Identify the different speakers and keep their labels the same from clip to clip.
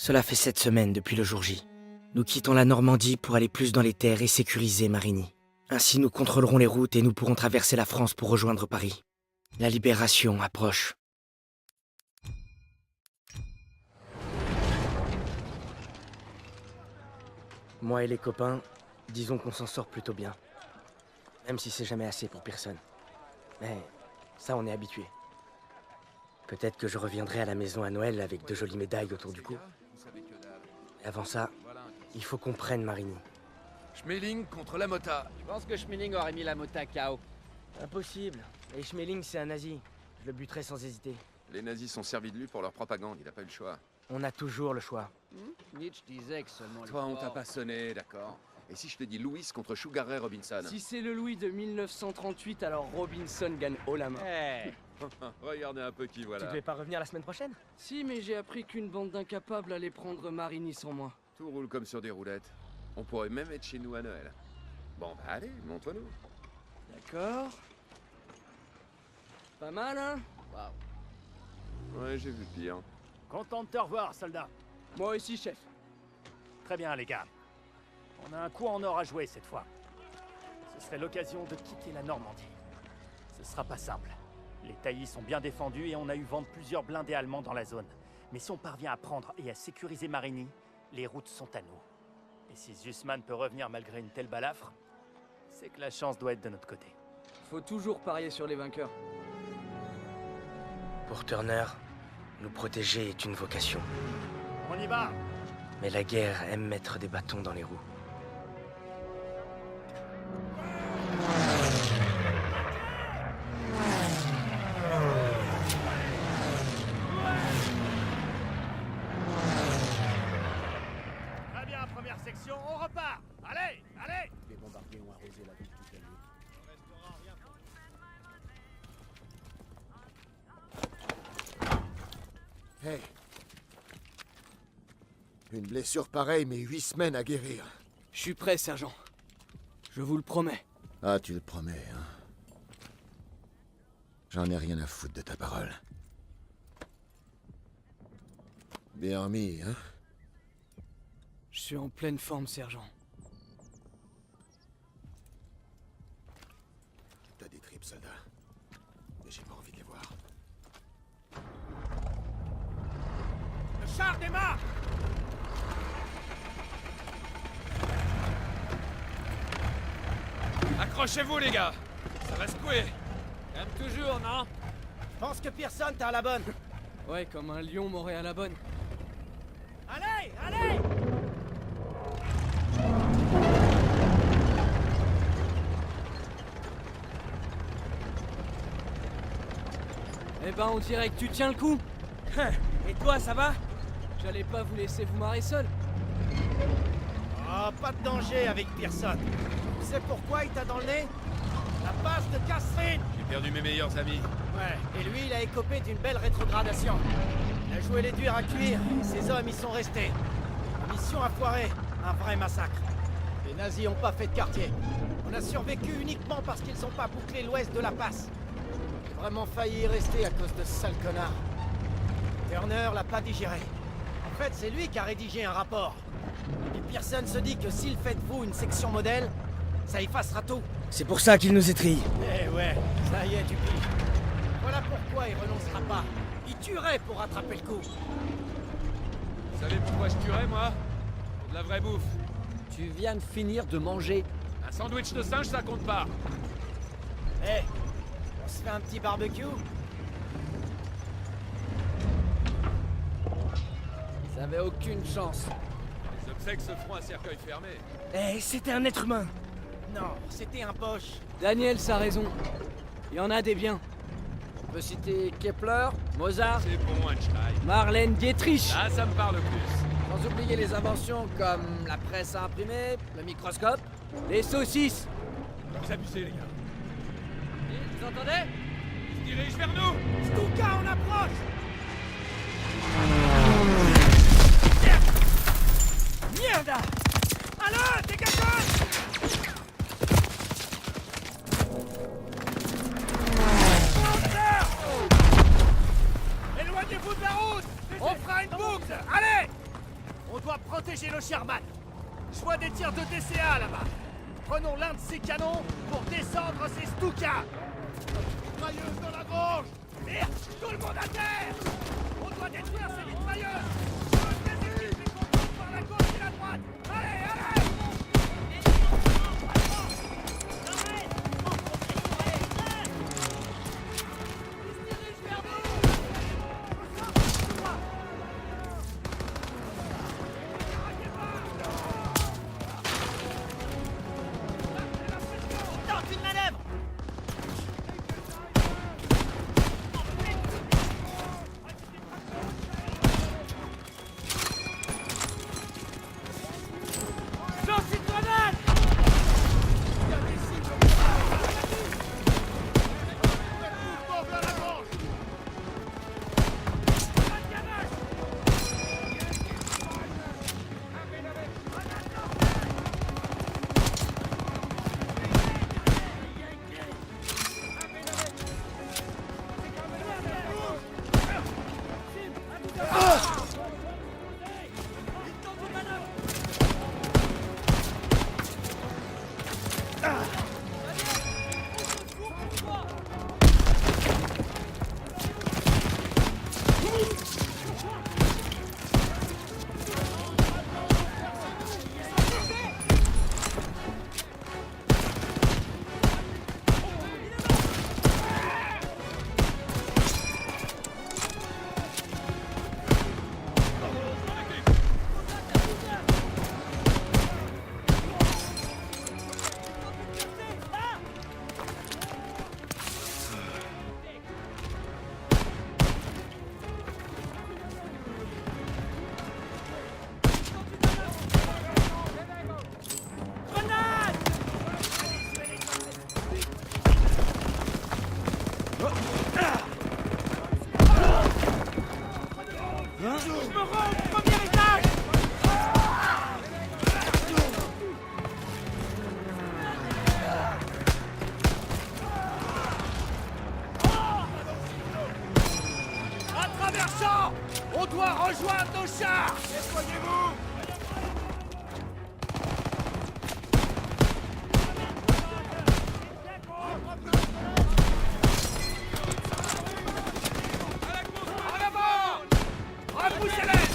Speaker 1: Cela fait 7 semaines depuis le jour J. Nous quittons la Normandie pour aller plus dans les terres et sécuriser Marigny. Ainsi nous contrôlerons les routes et nous pourrons traverser la France pour rejoindre Paris. La libération approche. Moi et les copains, disons qu'on s'en sort plutôt bien. Même si c'est jamais assez pour personne. Mais ça, on est habitué. Peut-être que je reviendrai à la maison à Noël avec de jolies médailles autour du cou. Et avant ça, il faut qu'on prenne Marigny.
Speaker 2: Schmeling contre la Mota.
Speaker 3: Je pense que Schmeling aurait mis la Mota KO.
Speaker 1: Impossible. Et Schmeling, c'est un nazi. Je le buterai sans hésiter.
Speaker 2: Les nazis sont servis de lui pour leur propagande, il a pas eu le choix.
Speaker 1: On a toujours le choix.
Speaker 3: Nietzsche disait que seulement les
Speaker 2: Toi, on t'a
Speaker 3: forts-
Speaker 2: pas sonné, d'accord? Et si je te dis Louis contre Sugar Ray Robinson?
Speaker 4: Si c'est le Louis de 1938, alors Robinson gagne haut la main.
Speaker 3: Eh,
Speaker 2: Regardez un peu qui
Speaker 1: Tu
Speaker 2: voilà.
Speaker 1: devais pas revenir la semaine prochaine?
Speaker 4: Si, mais j'ai appris qu'une bande d'incapables allait prendre Marigny sans moi.
Speaker 2: Tout roule comme sur des roulettes. On pourrait même être chez nous à Noël. Bon, bah allez, montre-nous.
Speaker 4: D'accord. Pas mal, hein?
Speaker 2: Ouais, j'ai vu pire.
Speaker 5: Content de te revoir, soldat.
Speaker 4: Moi aussi, chef.
Speaker 5: Très bien, les gars. On a un coup en or à jouer cette fois. Ce serait l'occasion de quitter la Normandie. Ce sera pas simple. Les taillis sont bien défendus et on a eu vent de plusieurs blindés allemands dans la zone. Mais si on parvient à prendre et à sécuriser Marigny, les routes sont à nous. Et si Zussman peut revenir malgré une telle balafre, c'est que la chance doit être de notre côté.
Speaker 4: Faut toujours parier sur les vainqueurs.
Speaker 1: Pour Turner, nous protéger est une vocation.
Speaker 5: On y va!
Speaker 1: Mais la guerre aime mettre des bâtons dans les roues.
Speaker 5: Très bien, première section, on repart! Allez, allez!
Speaker 3: les bombardiers ont arrosé la ville toute la nuit.
Speaker 6: Hey. Une blessure pareille, mais 8 semaines à guérir.
Speaker 4: Je suis prêt, sergent. Je vous le promets.
Speaker 6: Ah, tu le promets, hein. J'en ai rien à foutre de ta parole. Bien remis, hein.
Speaker 4: Je suis en pleine forme, sergent.
Speaker 6: T'as des tripes, soldat. Mais j'ai pas envie de les voir.
Speaker 5: Le char démarre!
Speaker 2: Accrochez-vous, les gars! Ça va secouer!
Speaker 3: Comme toujours, non?
Speaker 5: Je pense que Pearson, t'es à la bonne.
Speaker 4: Ouais, comme un lion m'aurait à la bonne.
Speaker 5: Allez, allez!
Speaker 4: Eh ben, on dirait que tu tiens le coup.
Speaker 1: Et toi, ça va?
Speaker 4: J'allais pas vous laisser vous marrer seul.
Speaker 5: Oh, pas de danger avec Pearson. Tu sais pourquoi il t'a dans le nez? La passe de Catherine!
Speaker 2: J'ai perdu mes meilleurs amis.
Speaker 5: Ouais, et lui, il a écopé d'une belle rétrogradation. Il a joué les durs à cuire, et ses hommes y sont restés. La mission a foiré, un vrai massacre. Les nazis ont pas fait de quartier. On a survécu uniquement parce qu'ils ont pas bouclé l'ouest de la passe. J'ai vraiment failli y rester à cause de ce sale connard. Turner l'a pas digéré. En fait, c'est lui qui a rédigé un rapport. Et Pearson se dit que s'il fait de vous une section modèle, ça effacera tout.
Speaker 1: C'est pour ça qu'il nous étrille.
Speaker 5: Eh ouais, ça y est, tu piges. Voilà pourquoi il renoncera pas. Il tuerait pour rattraper le coup.
Speaker 2: Vous savez pourquoi je tuerais, moi? Pour de la vraie bouffe.
Speaker 3: Tu viens de finir de manger.
Speaker 2: Un sandwich de singe, ça compte pas.
Speaker 5: Eh, on se fait un petit barbecue?
Speaker 3: Ils avaient aucune chance.
Speaker 2: Les obsèques se feront à cercueil fermé.
Speaker 1: Eh, c'était un être humain.
Speaker 5: Non, c'était un poche.
Speaker 4: Daniel, ça a raison. Il y en a des biens.
Speaker 3: On peut citer Kepler, Mozart,
Speaker 2: C'est bon, Einstein.
Speaker 4: Marlène Dietrich.
Speaker 2: Ah, ça me parle plus.
Speaker 3: sans oublier les inventions comme la presse à imprimer, le microscope.
Speaker 4: Les saucisses.
Speaker 2: Vous abusez, les gars.
Speaker 3: Vous entendez?
Speaker 2: Ils se dirigent vers nous!
Speaker 5: Stuka, on approche! Merde! Allô, dégage! Éloignez-vous de la route! On fera une boucle! Allez! doit protéger le Sherman. Je vois des tirs de DCA là-bas. Prenons l'un de ces canons pour descendre ces Stukas. Mitrailleuse dans la grange. Merde, tout le monde à terre. On doit détruire ces mitrailleuses. Les équipes les contrôlent par la gauche et la droite. Allez, allez. On doit rejoindre nos chars. Déployez-vous. En avant. Repoussez-les.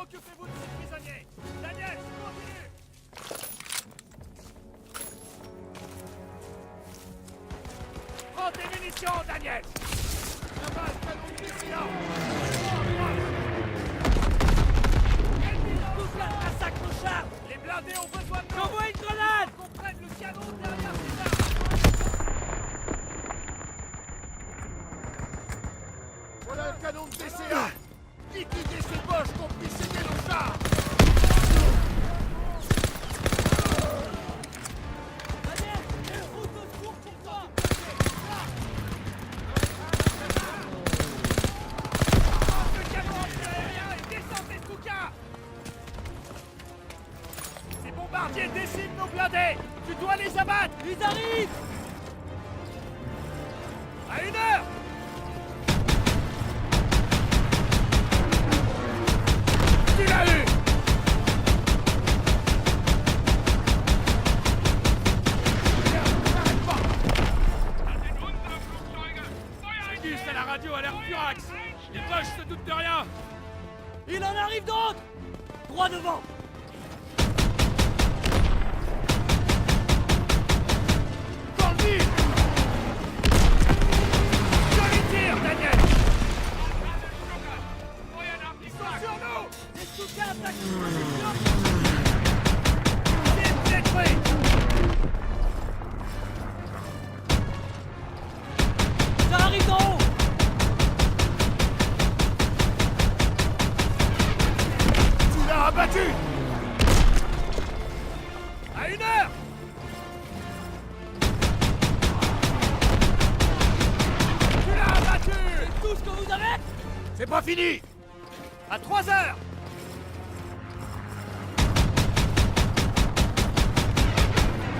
Speaker 5: Occupez-vous de ces prisonniers. Daniel, continue. Prends tes munitions, Daniel. La base canon de Priscilla.
Speaker 3: Tous là, massacre nos chars.
Speaker 5: Les blindés ont besoin de nous.
Speaker 3: J'envoie une grenade.
Speaker 5: Qu'on prenne le canon derrière ces armes. Voilà le canon de DCA. Liquidez ces boches qu'on puisse aider nos chars. Ces bombardiers déciment nos blindés. Tu dois les abattre.
Speaker 3: Ils arrivent.
Speaker 5: À 1h! Tu l'as eu! Gus à la radio a l'air furax! Les poches se doutent de rien!
Speaker 3: Il en arrive d'autres! Droit devant!
Speaker 5: Dans le mille! Joli tir, Daniel! Ils sont sur nous!
Speaker 3: Les Stuka attaquent notre position!
Speaker 5: C'est détruit!
Speaker 3: Ça arrive d'en haut!
Speaker 5: Tu l'as abattu! À 1h! Tu l'as abattu!
Speaker 3: C'est tout ce que vous avez?
Speaker 5: C'est pas fini! À 3h!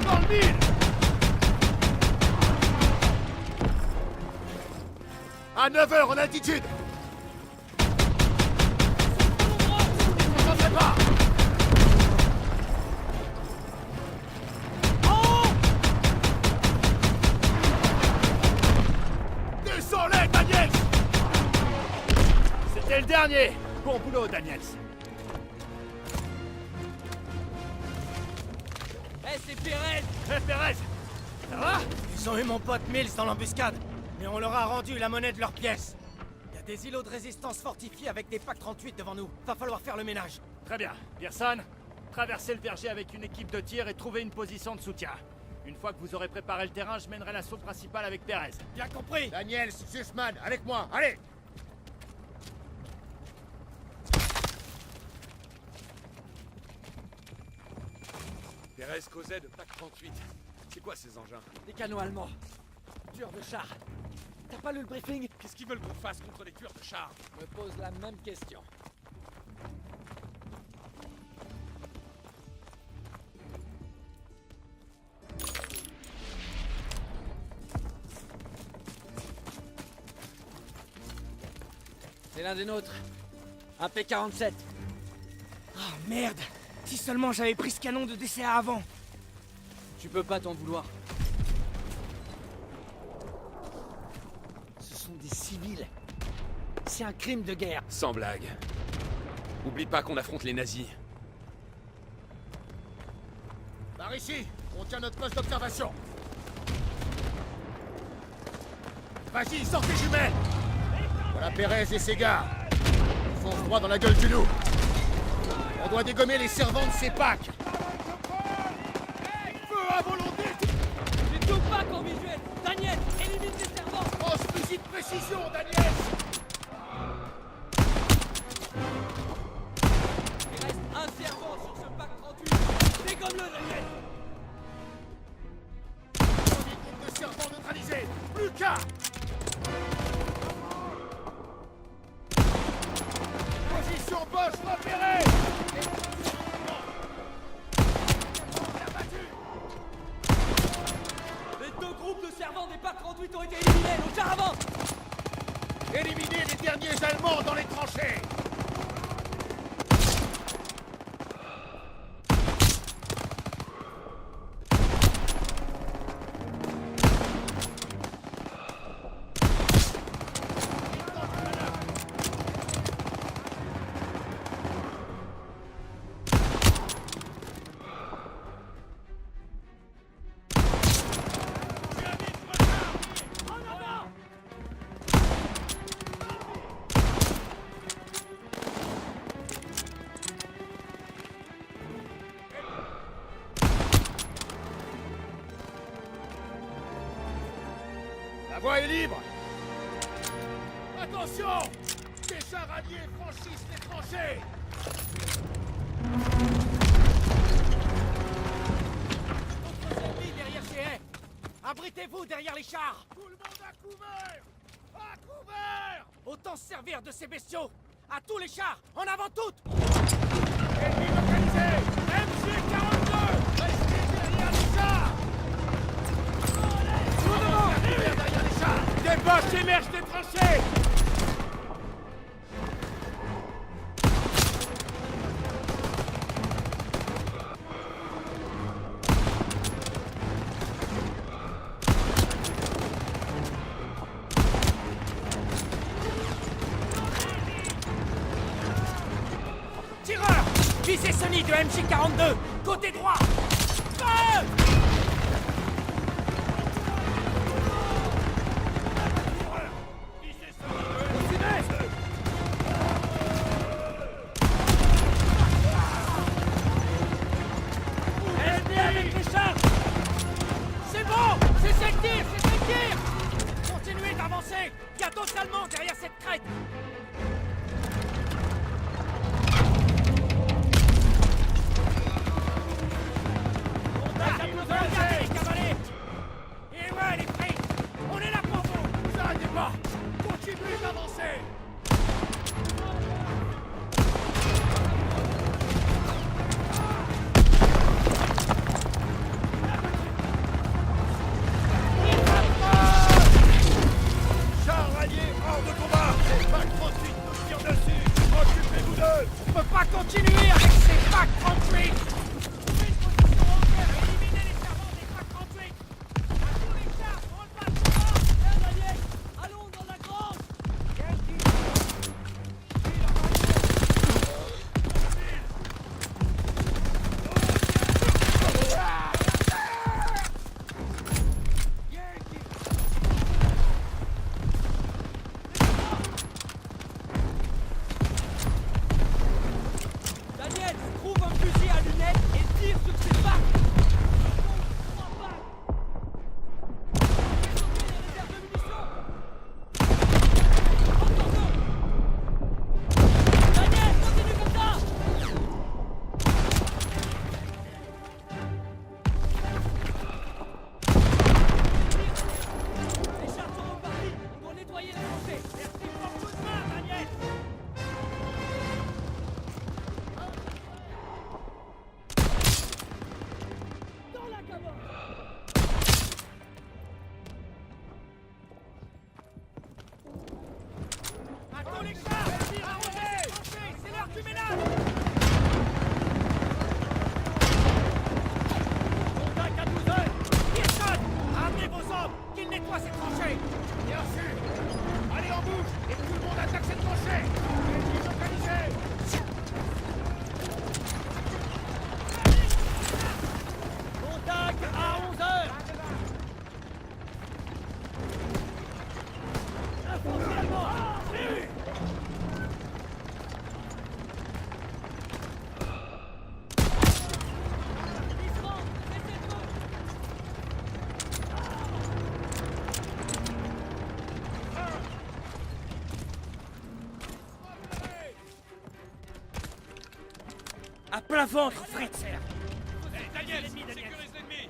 Speaker 5: Dans le mille! À 9h en altitude! J'en sais pas! Descends-les, Daniels! C'était le dernier! Bon boulot, Daniels!
Speaker 3: Eh, c'est Pérez!
Speaker 5: Hé, Pérez! Ça va?
Speaker 7: Ils ont eu mon pote Mills dans l'embuscade, mais on leur a rendu la monnaie de leurs pièces. Il y a des îlots de résistance fortifiés avec des packs 38 devant nous. Va falloir faire le ménage.
Speaker 5: Très bien. Pearson, traversez le verger avec une équipe de tir et trouvez une position de soutien. Une fois que vous aurez préparé le terrain, je mènerai l'assaut principal avec Pérez.
Speaker 7: Bien compris.
Speaker 6: Daniels, Sussman, avec moi, allez!
Speaker 2: Pérez causait de PAC 38. C'est quoi ces engins?
Speaker 3: Des canons allemands. Tueurs de chars. T'as pas lu le briefing?
Speaker 2: Qu'est-ce qu'ils veulent qu'on fasse contre les tueurs de chars?
Speaker 3: Je me pose la même question. C'est l'un des nôtres. Un P-47.
Speaker 7: Oh merde. Si seulement j'avais pris ce canon de DCA avant.
Speaker 3: Tu peux pas t'en vouloir. Ce sont des civils. C'est un crime de guerre.
Speaker 2: Sans blague. Oublie pas qu'on affronte les nazis.
Speaker 6: Par ici, on tient notre poste d'observation.
Speaker 5: Vas-y, sors tes jumelles!
Speaker 6: Voilà Pérez et ses gars. Ils foncent droit dans la gueule du loup. On doit dégommer les servants de ces packs.
Speaker 5: Feu à volonté!
Speaker 3: J'ai tout pack en visuel. Daniel, élimine les servants.
Speaker 6: Oh, ce fusil de précision, Daniel!
Speaker 3: Il reste un servant sur ce pack 38. Dégomme-le, Daniel.
Speaker 6: Premier groupe de servants neutralisés. Plus qu'un! Position Bosch repérée!
Speaker 3: Les deux groupes de servants des pack 38 ont été éliminés. Au char avant.
Speaker 6: Éliminez les derniers Allemands dans les tranchées! La voie est libre! Attention! Des chars alliés franchissent les tranchées!
Speaker 7: D'autres ennemis derrière ces haies. Abritez-vous derrière les chars.
Speaker 6: Tout le monde à couvert! À couvert!
Speaker 7: Autant se servir de ces bestiaux. À tous les chars. En avant toutes.
Speaker 6: Ennemi localisé!
Speaker 7: MG42.
Speaker 6: Restez derrière les chars! Tout devant! Derrière les chars!
Speaker 7: Bosch émerge des tranchées! Tireur! Visez Sony de MJ42! Côté droit! Feu! C'est bon! C'est celle qui tire! C'est celle qui tire! Continuez d'avancer! Il y a d'autres Allemands derrière cette crête! Regardez les cavaliers! Et ouais, les frics! On est là pour vous! Vous arrêtez pas! Continuez d'avancer! Char allié hors de combat! Les PaK 38 nous tirent dessus! Occupez-vous d'eux! On peut pas continuer avec ces PaK 38! Trouvez une position en guerre et éliminez les servants des PaK 38! À tous les chars, on le passe devant! Alliés, allons dans la grange! Daniel, trouve un fusil à lunettes et tire sur ces PaK! Daniel, continue comme ça! Les chars sont repartis! On doit nettoyer les tranchées! Merci pour le coup de main, Daniel! Dans la cabane! À tous les chars! Arrosez! C'est l'heure du ménage! Contact à 12 heures! Pearson! Ramenez vos hommes! Qu'ils nettoient ces tranchées! Bien sûr! Allez en bouche! Et tout le monde attaque cette tranchée! Ennemis localisés! Contact à 11 heures! Infanterie allemande! À plein ventre, Fritz! Daniel, sécurise l'ennemi!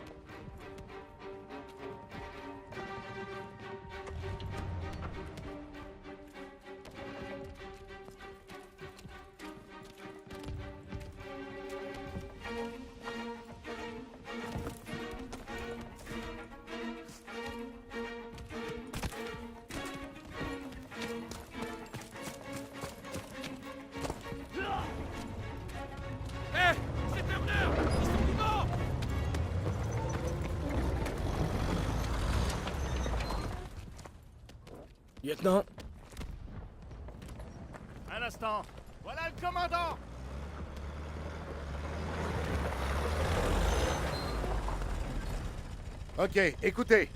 Speaker 7: Hé! C'est Turner! Ils sont vivants!
Speaker 1: Lieutenant,
Speaker 7: Un instant! Voilà le commandant!
Speaker 6: Ok, écoutez.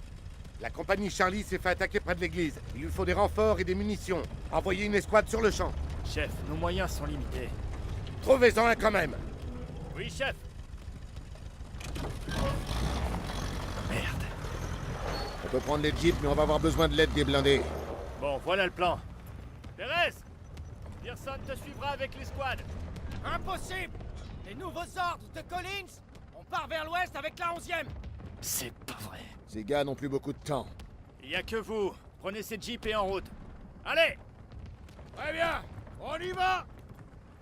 Speaker 6: La compagnie Charlie s'est fait attaquer près de l'église. Il lui faut des renforts et des munitions. Envoyez une escouade sur le champ.
Speaker 7: Chef, nos moyens sont limités.
Speaker 6: Trouvez-en un quand même.
Speaker 7: Oui, chef! Merde.
Speaker 6: On peut prendre les jeeps, mais on va avoir besoin de l'aide des blindés.
Speaker 7: Bon, voilà le plan. Pérez! Pearson te suivra avec l'escouade. Impossible! Les nouveaux ordres de Collins! On part vers l'ouest avec la 11e!
Speaker 4: C'est pas vrai.
Speaker 6: Ces gars n'ont plus beaucoup de temps.
Speaker 7: Il y a que vous. Prenez ces jeeps et en route. Allez! Très bien! On y va!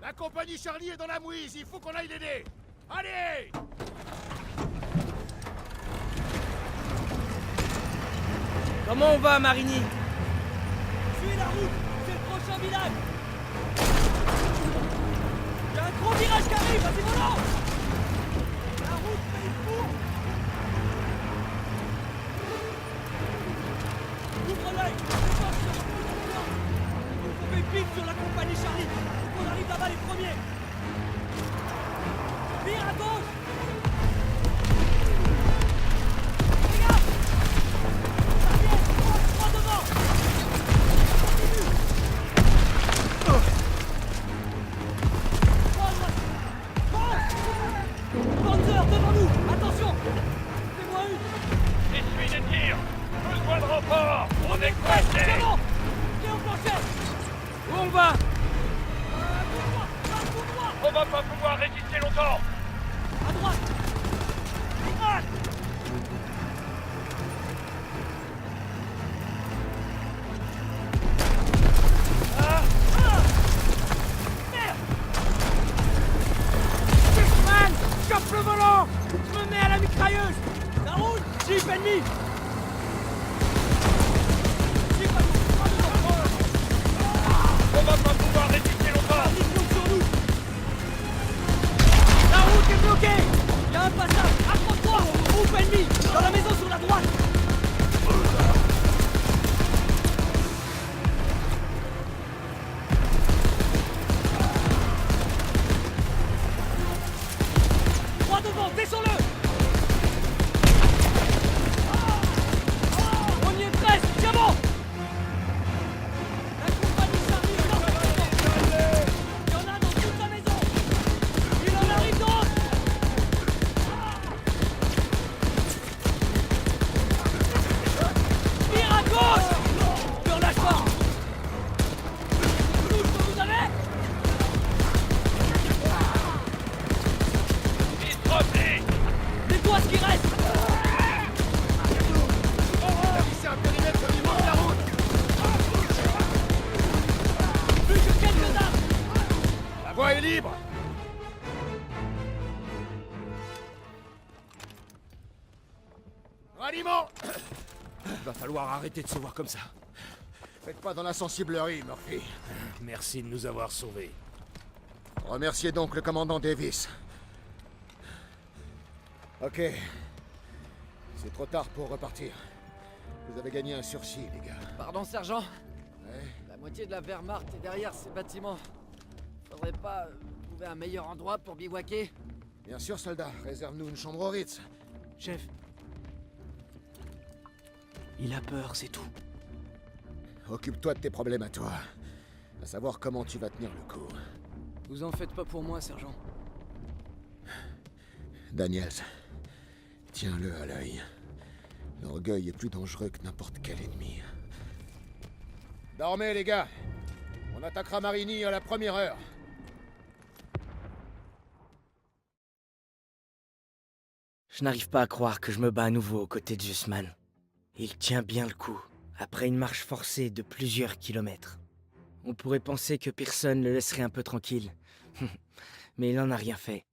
Speaker 7: La compagnie Charlie est dans la mouise, il faut qu'on aille l'aider! Allez!
Speaker 5: Comment on va, Marigny?
Speaker 4: Suis la route, c'est le prochain village. Il y a un gros virage qui arrive, vas-y volant. La route fait une courbe. Ouvre l'œil, c'est pas sur le plan. Vous pouvez vite sur la compagnie Charlie. Faut qu'on arrive là-bas les premiers. Vire à gauche. Les gars, ça vient, droit devant. Continue. Droit à droite. Fonce. Panzer devant nous, attention. Fais-moi une.
Speaker 7: Essuie des tirs. Besoin de renfort. On est
Speaker 4: C'est
Speaker 7: coincés.
Speaker 4: bon. Viens au plancher. Où on va? Tout droit, tout droit.
Speaker 7: On va pas pouvoir résister longtemps.
Speaker 4: À droite.
Speaker 7: Droite.
Speaker 5: Man, chope le volant. Je me mets à la mitrailleuse.
Speaker 4: La route. Jeep ennemi.
Speaker 7: On va pas pouvoir résister longtemps.
Speaker 4: Mission sur nous.
Speaker 5: La route est bloquée.
Speaker 4: Il y a un passage. Approche-toi. Groupe ennemi. Dans la maison sur la droite. Droit devant. Descends-le. On y est presque. Tiens bon. La compagnie Charlie est là. Il y en a dans toute la maison. Il en arrive d'autres. Tire à gauche. Ne relâche pas. Tout ce que vous avez.
Speaker 7: Disrupté.
Speaker 4: Nettoie ce qui reste.
Speaker 6: C'est un périmètre au niveau de la route.
Speaker 4: Plus que quelques armes.
Speaker 6: La voie est libre. Ralliement.
Speaker 8: Va falloir arrêter de se voir comme ça.
Speaker 6: Faites pas dans l'insensiblerie, Murphy.
Speaker 8: Merci de nous avoir sauvés.
Speaker 6: Remerciez donc le commandant Davis. Ok. C'est trop tard pour repartir. Vous avez gagné un sursis, les gars.
Speaker 3: Pardon, sergent.
Speaker 6: Ouais.
Speaker 3: La moitié de la Wehrmacht est derrière ces bâtiments. Faudrait pas trouver un meilleur endroit pour bivouaquer?
Speaker 6: Bien sûr, soldat. Réserve-nous une chambre au Ritz.
Speaker 4: Chef. Il a peur, c'est tout.
Speaker 6: Occupe-toi de tes problèmes à toi. À savoir comment tu vas tenir le coup.
Speaker 4: Vous en faites pas pour moi, sergent.
Speaker 6: Daniels, tiens-le à l'œil. L'orgueil est plus dangereux que n'importe quel ennemi. Dormez, les gars. On attaquera Marigny à la première heure.
Speaker 1: Je n'arrive pas à croire que je me bats à nouveau aux côtés de Zussman. Il tient bien le coup, après une marche forcée de plusieurs kilomètres. On pourrait penser que personne le laisserait un peu tranquille. Mais il n'en a rien fait.